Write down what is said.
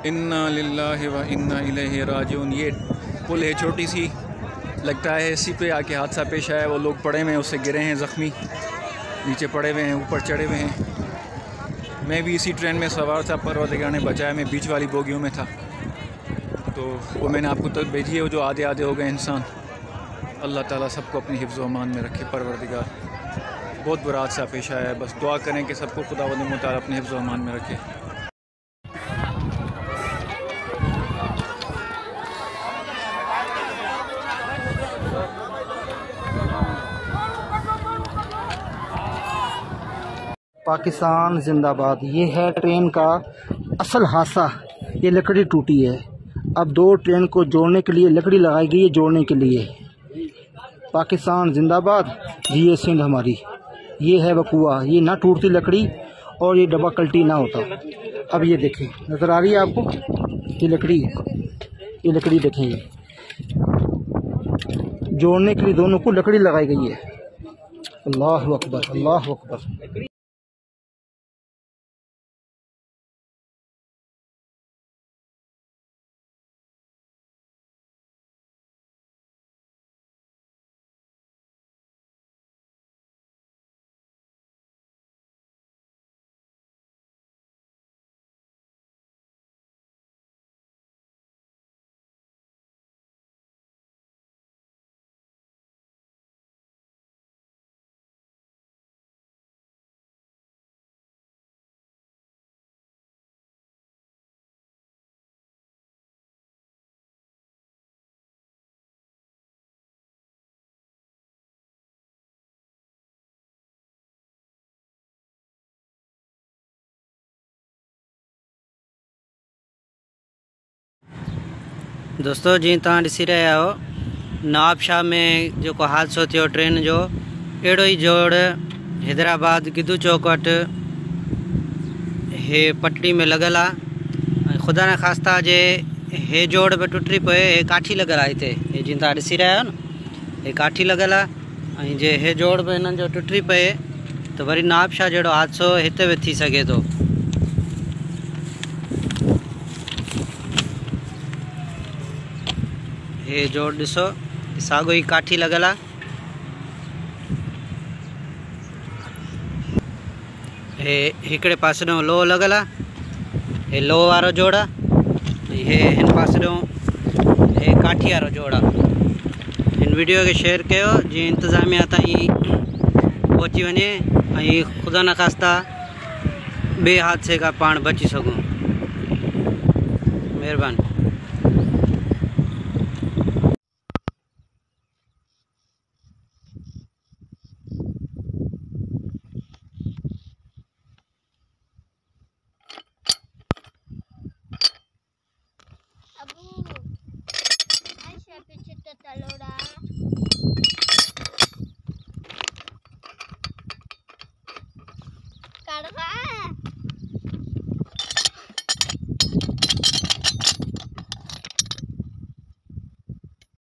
इन्ना लिल्लाहि व इन्ना इलैहि राजिऊन। ये पुल है छोटी सी, लगता है इसी पे आके हादसा पेश आया। वो लोग पड़े हुए हैं, उससे गिरे हैं ज़ख्मी, नीचे पड़े हुए हैं, ऊपर चढ़े हुए हैं। मैं भी इसी ट्रेन में सवार था, परवरदिगार ने बचाया। मैं बीच वाली बोगियों में था, तो वो मैंने आपको तक भेजी है। वो जो आधे आधे हो गए इंसान, अल्लाह ताला सबको अपनी हिफ्ज़ व अमान में रखे। परवरदिगार बहुत बुरा हादसा पेश आया है, बस दुआ करें कि सबको खुदावंद मुताला अपने हिफ्ज़ व अमान में रखे। पाकिस्तान जिंदाबाद। ये है ट्रेन का असल हादसा। ये लकड़ी टूटी है। अब दो ट्रेन को जोड़ने के लिए लकड़ी लगाई गई है, जोड़ने के लिए। पाकिस्तान जिंदाबाद, ये सिंध हमारी। ये है वकुआ, ये ना टूटती लकड़ी और ये डब्बा कल्टी ना होता। अब ये देखें, नज़र आ रही है आपको ये लकड़ी, ये लकड़ी देखें, ये जोड़ने के लिए दोनों को लकड़ी लगाई गई है। अल्लाह अकबर, अल्लाह अकबर। दोस्तों जी तव्हां ॾिसी रहिया आहियो नवाबशाह में जेको हादसो थियो ट्रेन जो, अहिड़ो ई जोड़ हैदराबाद गिदू चौक वटि हे पटड़ी में लॻल आहे। ख़ुदा न ख़ास्ता जे हे जोड़ बि टुटी पए, हे काठी लॻल आहे हिते, हे जीअं तव्हां ॾिसी रहिया आहियो न, हे काठी लॻल आहे। ऐं जे हे जोड़ बि हिननि जो टुटी पए त वरी नवाबशाह जहिड़ो हादसो हिते बि थी सघे थो। हे जोड़ ॾिसो, साॻो ई काठी लॻल आहे। हे हिकिड़े पासे ॾों लोह लॻल आहे, हे लोह वारो जोड़ आहे। हे हिन पासे ॾों हे काठी वारो जोड़ आहे। हिन वीडियो खे शेयर कयो जीअं इंतिज़ामिया ताईं पहुची वञे ऐं ख़ुदा न ख़ास्ता ॿिए हादसे खां पाण बची सघूं। महिरबानी। Carga.